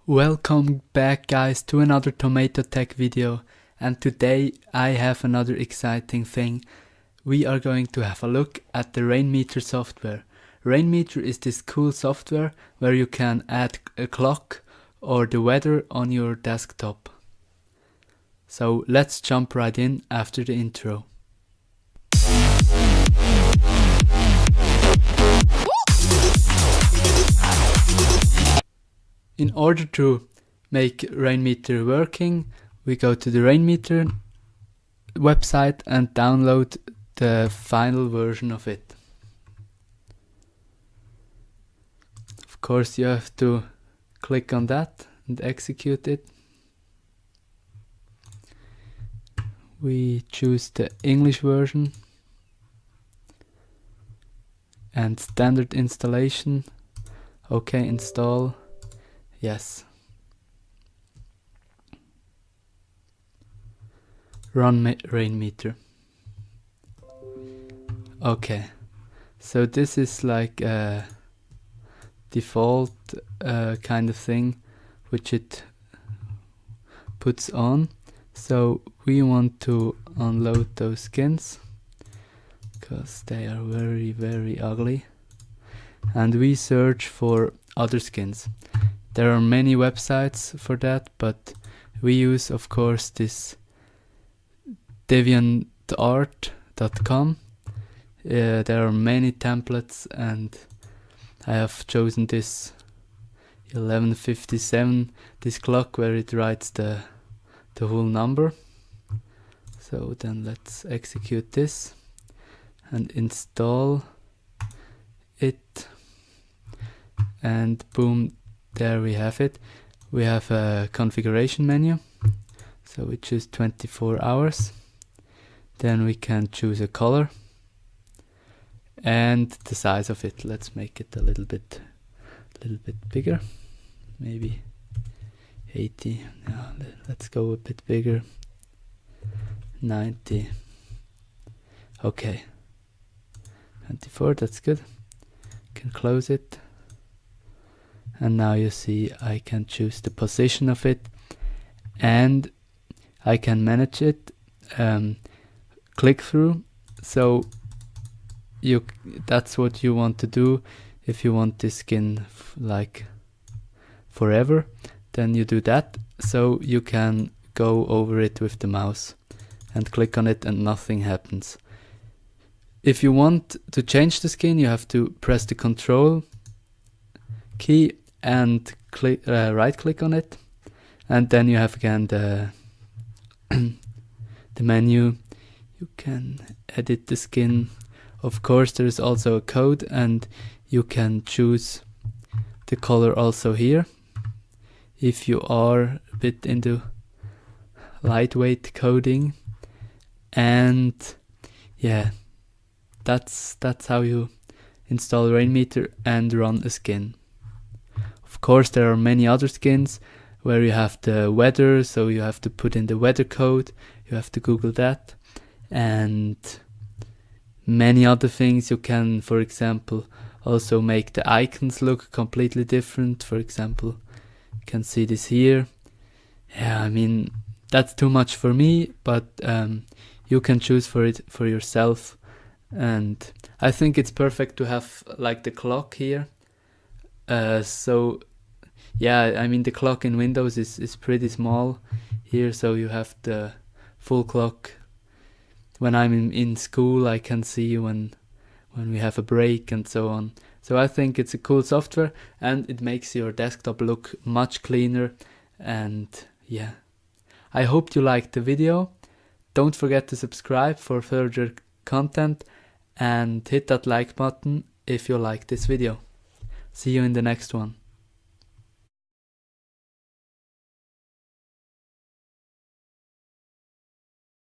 Welcome back guys to another tomato tech video, and today I have another exciting thing. We are going to have a look at the Rainmeter software. Rainmeter is this cool software where you can add a clock or the weather on your desktop. So let's jump right in after the intro. In order to make Rainmeter working, we go to the Rainmeter website and download the final version of it. Of course, you have to click on that and execute it. We choose the English version and standard installation. Okay, install. Yes. Run Rainmeter. Okay, so this is like a default kind of thing which it puts on. So we want to unload those skins because they are very ugly, and we search for other skins. There are many websites for that, but we use, of course, this deviantart.com. There are many templates, and I have chosen this 1157, this clock where it writes the whole number. So then let's execute this and install it, and boom, there we have it. We have a configuration menu, so we choose 24 hours. Then we can choose a color and the size of it. Let's make it a little bit bigger, maybe 80. No, let's go a bit bigger, 90. Okay, 24, that's good. Can close it. And now you see I can choose the position of it, and I can manage it, click through. So that's what you want to do. If you want this skin like forever, then you do that. So you can go over it with the mouse and click on it and nothing happens. If you want to change the skin, you have to press the control key and click, right click on it, and then you have again the menu. You can edit the skin. Of course, there is also a code, and you can choose the color also here if you are a bit into lightweight coding. And yeah, that's how you install Rainmeter and run a skin. Of course, there are many other skins where you have the weather, so you have to put in the weather code, you have to Google that, and many other things. You can, for example, also make the icons look completely different. For example, you can see this here. Yeah, I mean, that's too much for me, but you can choose for it for yourself. And I think it's perfect to have like the clock here. So yeah, I mean, the clock in Windows is pretty small here, so you have the full clock. When I'm in school, I can see when we have a break and so on. So I think it's a cool software, and it makes your desktop look much cleaner. And yeah, I hope you liked the video. Don't forget to subscribe for further content, and hit that like button if you like this video. See you in the next one.